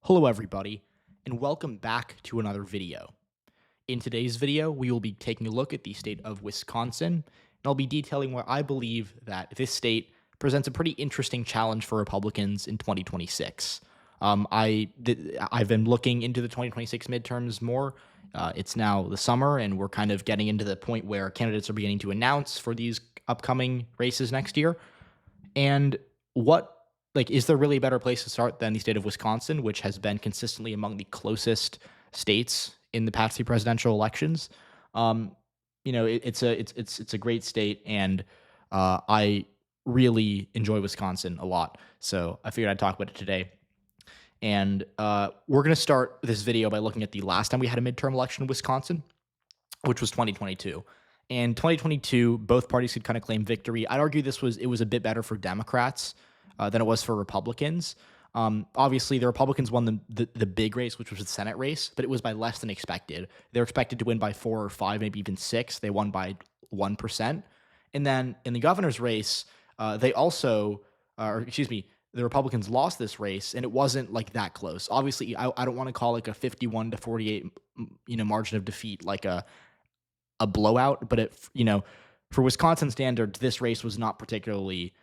Hello everybody, and welcome back to another video. In today's video, we will be taking a look at the state of Wisconsin, and I'll be detailing why I believe that this state presents a pretty interesting challenge for Republicans in 2026. I've been looking into the 2026 midterms more. It's now the summer, and we're kind of getting into the point where candidates are beginning to announce for these upcoming races next year. And what is there really a better place to start than the state of Wisconsin, which has been consistently among the closest states in the past few presidential elections? Um, it's a great state, and I really enjoy Wisconsin a lot. So I figured I'd talk about it today. And we're going to start this video by looking at the last time we had a midterm election in Wisconsin, which was 2022. And 2022, both parties could kind of claim victory. I'd argue it was a bit better for Democrats than it was for Republicans. Obviously, the Republicans won the big race, which was the Senate race, but it was by less than expected. They were expected to win by 4 or 5, maybe even 6. They won by 1%. And then in the governor's race, the Republicans lost this race, and it wasn't like that close. Obviously, I don't want to call like a 51 to 48, margin of defeat like a blowout, but for Wisconsin standards, this race was not particularly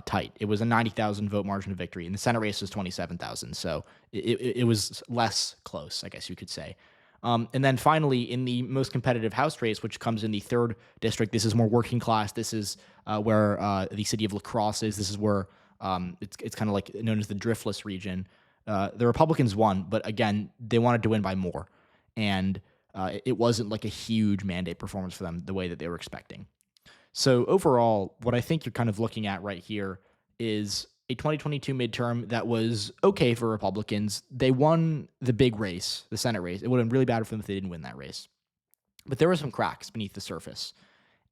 tight. It was a 90,000 vote margin of victory, and the Senate race was 27,000, so it was less close, I guess you could say. And then finally, in the most competitive House race, which comes in the 3rd district, this is more working class. This is where the city of La Crosse is. This is where it's kind of like known as the Driftless region. The Republicans won, but again, they wanted to win by more, and it wasn't like a huge mandate performance for them the way that they were expecting. So overall, what I think you're kind of looking at right here is a 2022 midterm that was okay for Republicans. They won the big race, the Senate race. It would have been really bad for them if they didn't win that race. But there were some cracks beneath the surface.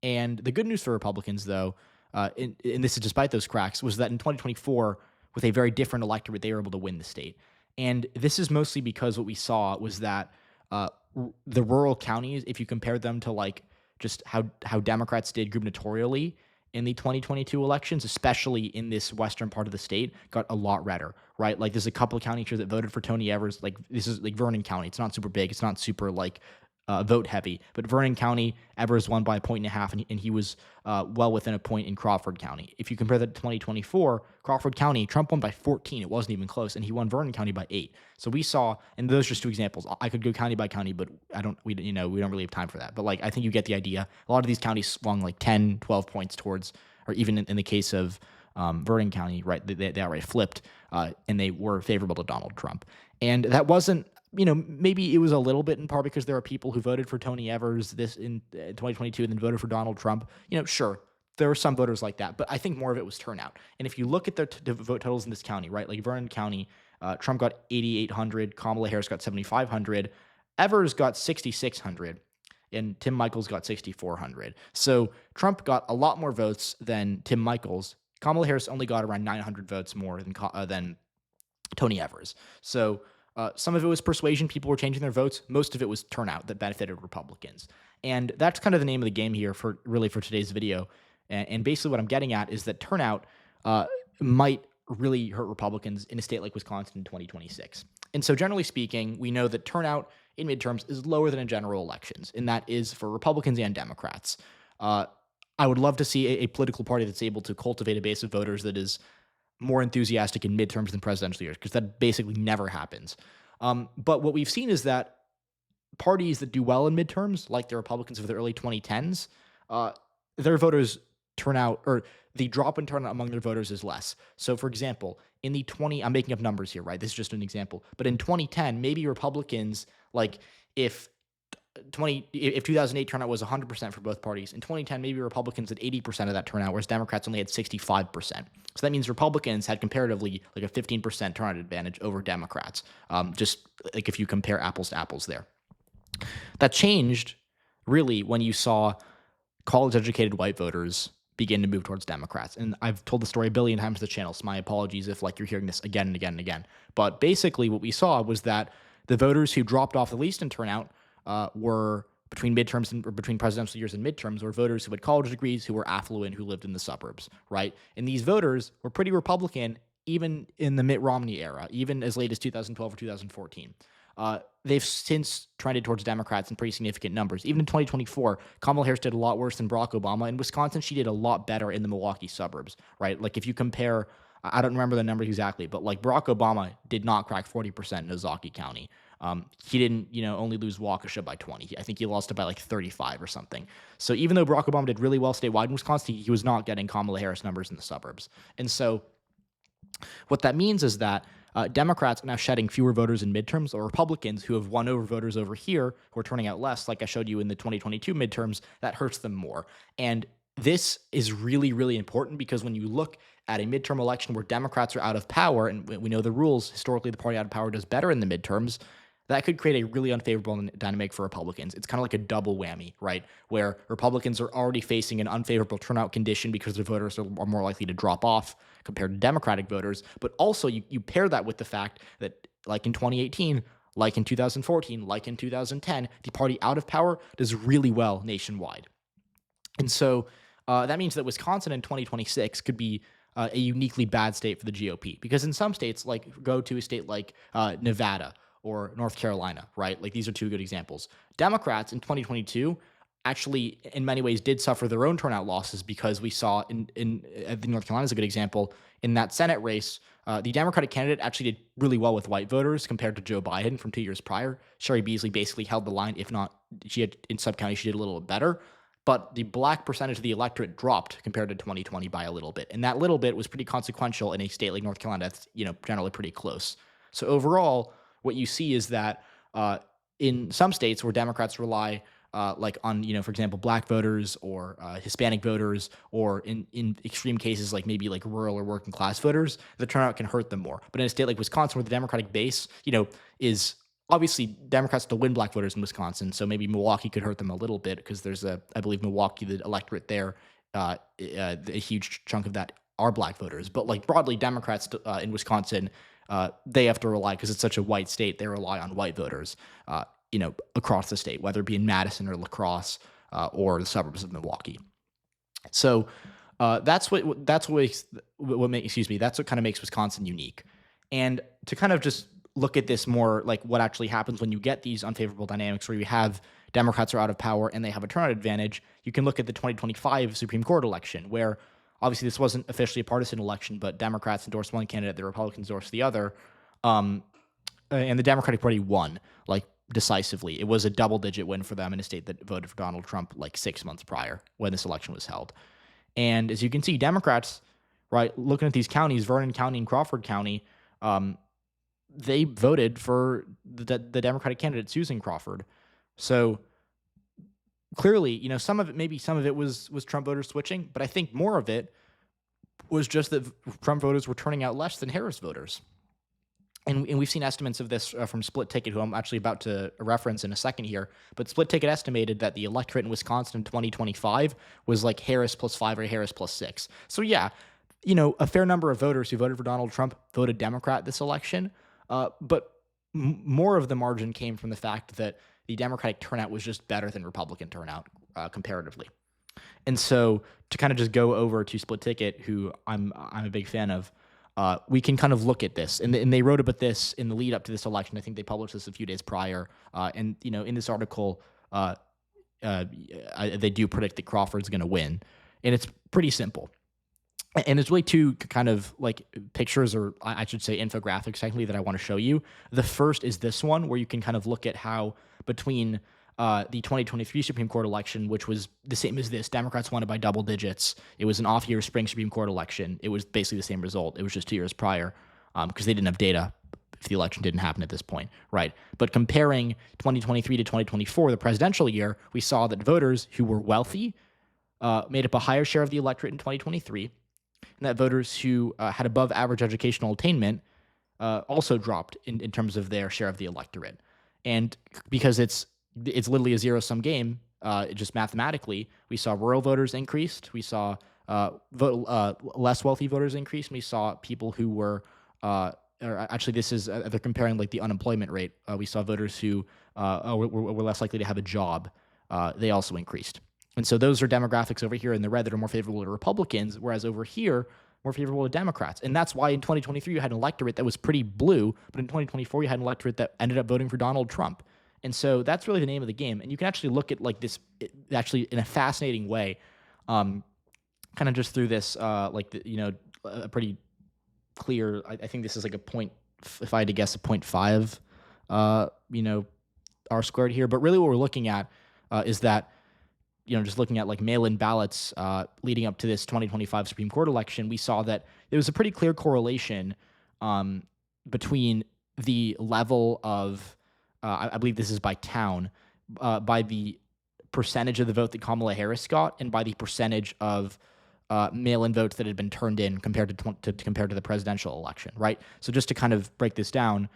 And the good news for Republicans, though, and this is despite those cracks, was that in 2024, with a very different electorate, they were able to win the state. And this is mostly because what we saw was that the rural counties, if you compare them to like just how Democrats did gubernatorially in the 2022 elections, especially in this western part of the state, got a lot redder, right? Like there's a couple of counties here that voted for Tony Evers. Like this is like Vernon County. It's not super big. It's not super like vote heavy, but Vernon County, Evers won by 1.5 and he was well within a point in Crawford County. If you compare that to 2024, Crawford County, Trump won by 14. It wasn't even close, and he won Vernon County by 8. So we saw, and those are just two examples. I could go county by county, but we don't really have time for that. But like, I think you get the idea. A lot of these counties swung like 10, 12 points towards, or even in the case of Vernon County, right, they outright flipped, and they were favorable to Donald Trump. And that wasn't, maybe it was a little bit in part because there are people who voted for Tony Evers this in 2022 and then voted for Donald Trump. Sure, there were some voters like that, but I think more of it was turnout. And if you look at the vote totals in this county, right, like Vernon County, Trump got 8,800, Kamala Harris got 7,500, Evers got 6,600, and Tim Michaels got 6,400. So Trump got a lot more votes than Tim Michaels. Kamala Harris only got around 900 votes more than Tony Evers. So some of it was persuasion. People were changing their votes. Most of it was turnout that benefited Republicans. And that's kind of the name of the game here for today's video. And basically what I'm getting at is that turnout might really hurt Republicans in a state like Wisconsin in 2026. And so generally speaking, we know that turnout in midterms is lower than in general elections, and that is for Republicans and Democrats. I would love to see a political party that's able to cultivate a base of voters that is more enthusiastic in midterms than presidential years, because that basically never happens. But what we've seen is that parties that do well in midterms, like the Republicans of the early 2010s, their voters turnout, or the drop in turnout among their voters is less. So, for example, I'm making up numbers here, right? This is just an example. But in 2010, maybe Republicans, like if 2008 turnout was 100% for both parties. In 2010, maybe Republicans had 80% of that turnout, whereas Democrats only had 65%. So that means Republicans had comparatively like a 15% turnout advantage over Democrats, just like if you compare apples to apples there. That changed really when you saw college-educated white voters begin to move towards Democrats. And I've told the story a billion times to the channel, so my apologies if like you're hearing this again and again and again. But basically what we saw was that the voters who dropped off the least in turnout were between presidential years and midterms, were voters who had college degrees, who were affluent, who lived in the suburbs, right? And these voters were pretty Republican even in the Mitt Romney era, even as late as 2012 or 2014. They've since trended towards Democrats in pretty significant numbers. Even in 2024, Kamala Harris did a lot worse than Barack Obama. In Wisconsin, she did a lot better in the Milwaukee suburbs, right? Like if you compare, I don't remember the numbers exactly, but like Barack Obama did not crack 40% in Ozaukee County. He didn't, only lose Waukesha by 20. I think he lost it by like 35 or something. So even though Barack Obama did really well statewide in Wisconsin, he was not getting Kamala Harris numbers in the suburbs. And so what that means is that Democrats are now shedding fewer voters in midterms, or Republicans who have won over voters over here who are turning out less, like I showed you in the 2022 midterms, that hurts them more. And this is really, really important because when you look at a midterm election where Democrats are out of power, and we know the rules, historically the party out of power does better in the midterms, that could create a really unfavorable dynamic for Republicans. It's kind of like a double whammy, right? Where Republicans are already facing an unfavorable turnout condition because their voters are more likely to drop off compared to Democratic voters. But also you pair that with the fact that, like in 2018, like in 2014, like in 2010, the party out of power does really well nationwide. And so that means that Wisconsin in 2026 could be a uniquely bad state for the GOP. Because in some states, like go to a state like Nevada or North Carolina, right? Like these are two good examples. Democrats in 2022 actually, in many ways, did suffer their own turnout losses because we saw in North Carolina is a good example. In that Senate race, the Democratic candidate actually did really well with white voters compared to Joe Biden from 2 years prior. Sherry Beasley basically held the line. If not, she had in sub-counties, she did a little bit better. But the black percentage of the electorate dropped compared to 2020 by a little bit. And that little bit was pretty consequential in a state like North Carolina that's, generally pretty close. So overall, what you see is that in some states where Democrats rely like on, for example, black voters or Hispanic voters, or in extreme cases like maybe like rural or working class voters, the turnout can hurt them more. But in a state like Wisconsin, where the Democratic base, is obviously Democrats still win black voters in Wisconsin, so maybe Milwaukee could hurt them a little bit because there's I believe Milwaukee, the electorate there, a huge chunk of that are black voters. But like broadly, Democrats in Wisconsin, they have to rely, because it's such a white state, they rely on white voters, across the state, whether it be in Madison or La Crosse or the suburbs of Milwaukee. So that's what kind of makes Wisconsin unique. And to kind of just look at this more like what actually happens when you get these unfavorable dynamics where you have Democrats are out of power and they have a turnout advantage, you can look at the 2025 Supreme Court election, where obviously this wasn't officially a partisan election, but Democrats endorsed one candidate, the Republicans endorsed the other, and the Democratic Party won, like, decisively. It was a double-digit win for them in a state that voted for Donald Trump like 6 months prior when this election was held. And as you can see, Democrats, right, looking at these counties, Vernon County and Crawford County, they voted for the Democratic candidate, Susan Crawford. So clearly, some of it was Trump voters switching, but I think more of it was just that Trump voters were turning out less than Harris voters. And we've seen estimates of this from Split Ticket, who I'm actually about to reference in a second here. But Split Ticket estimated that the electorate in Wisconsin in 2025 was like Harris plus 5 or Harris plus 6. So yeah, a fair number of voters who voted for Donald Trump voted Democrat this election. But more of the margin came from the fact that the Democratic turnout was just better than Republican turnout comparatively. And so to kind of just go over to Split Ticket, who I'm a big fan of, we can kind of look at this, and they wrote about this in the lead up to this election. I think they published this a few days prior, and in this article, they do predict that Crawford's going to win, and it's pretty simple. And there's really two kind of like pictures, or I should say infographics, technically, that I want to show you. The first is this one, where you can kind of look at how between the 2023 Supreme Court election, which was the same as this, Democrats won it by double digits. It was an off-year spring Supreme Court election. It was basically the same result. It was just 2 years prior, because they didn't have data if the election didn't happen at this point, right? But comparing 2023 to 2024, the presidential year, we saw that voters who were wealthy made up a higher share of the electorate in 2023, and that voters who had above average educational attainment also dropped in terms of their share of the electorate. And because it's literally a zero-sum game, just mathematically, we saw rural voters increased, we saw less wealthy voters increase, and we saw people who were, or actually this is, they're comparing like the unemployment rate. We saw voters who were less likely to have a job. They also increased. And so those are demographics over here in the red that are more favorable to Republicans, whereas over here, more favorable to Democrats. And that's why in 2023 you had an electorate that was pretty blue, but in 2024 you had an electorate that ended up voting for Donald Trump. And so that's really the name of the game. And you can actually look at like this actually in a fascinating way, kind of just through this, a pretty clear, I think this is like a point, if I had to guess, a 0.5, R squared here. But really what we're looking at is that, just looking at like mail-in ballots leading up to this 2025 Supreme Court election, we saw that there was a pretty clear correlation between the level of, I believe this is by town, by the percentage of the vote that Kamala Harris got and by the percentage of mail-in votes that had been turned in compared to the presidential election, right? So just to kind of break this down,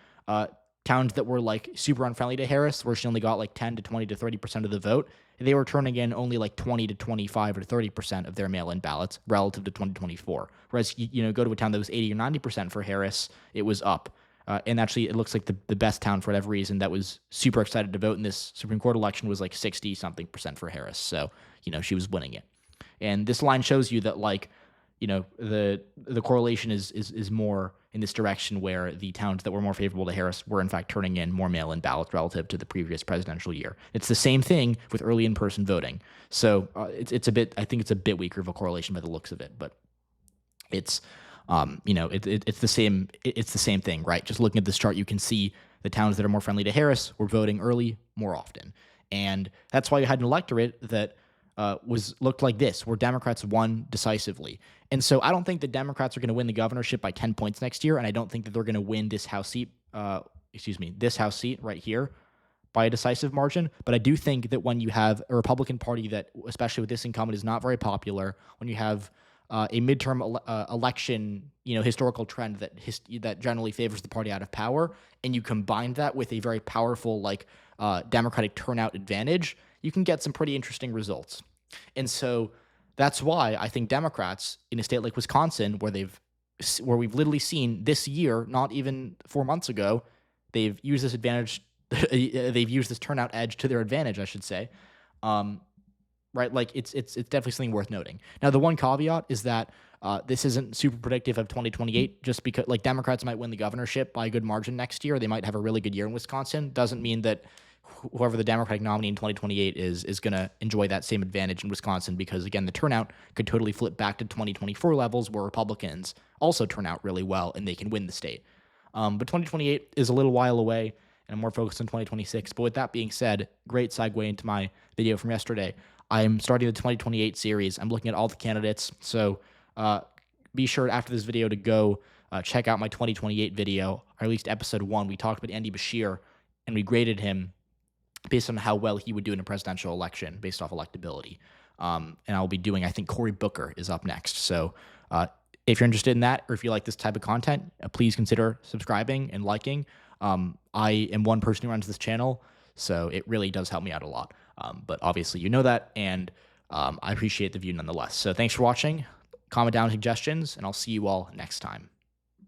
towns that were like super unfriendly to Harris, where she only got like 10 to 20 to 30% of the vote, they were turning in only like 20 to 25 or 30% of their mail-in ballots relative to 2024. Whereas, go to a town that was 80 or 90% for Harris, it was up. And actually, it looks like the best town, for whatever reason, that was super excited to vote in this Supreme Court election was like 60-something% for Harris. So, she was winning it. And this line shows you that, like, the correlation is more in this direction, where the towns that were more favorable to Harris were in fact turning in more mail-in ballots relative to the previous presidential year. It's the same thing with early in-person voting. So it's a bit, I think it's a bit weaker of a correlation by the looks of it, but it's it's the same. It's the same thing, right? Just looking at this chart, you can see the towns that are more friendly to Harris were voting early more often, and that's why you had an electorate that looked like this, where Democrats won decisively. And so I don't think the Democrats are going to win the governorship by 10 points next year, and I don't think that they're going to win this House seat, this House seat right here by a decisive margin. But I do think that when you have a Republican Party that, especially with this incumbent, is not very popular, when you have a midterm election, historical trend that generally favors the party out of power, and you combine that with a very powerful Democratic turnout advantage, you can get some pretty interesting results. And so that's why I think Democrats in a state like Wisconsin, where we've literally seen this year, not even 4 months ago, they've used this advantage, they've used this turnout edge to their advantage, I should say. Right? Like it's definitely something worth noting. Now, the one caveat is that this isn't super predictive of 2028, just because Democrats might win the governorship by a good margin next year. They might have a really good year in Wisconsin. Doesn't mean that whoever the Democratic nominee in 2028 is going to enjoy that same advantage in Wisconsin, because, again, the turnout could totally flip back to 2024 levels, where Republicans also turn out really well and they can win the state. But 2028 is a little while away, and I'm more focused on 2026. But with that being said, great segue into my video from yesterday. I'm starting the 2028 series. I'm looking at all the candidates. So be sure after this video to go check out my 2028 video, or at least episode 1. We talked about Andy Beshear, and we graded him based on how well he would do in a presidential election based off electability. And I'll be doing, I think Cory Booker is up next. So if you're interested in that, or if you like this type of content, please consider subscribing and liking. I am one person who runs this channel, so it really does help me out a lot. But obviously you know that, and I appreciate the view nonetheless. So thanks for watching. Comment down suggestions, and I'll see you all next time.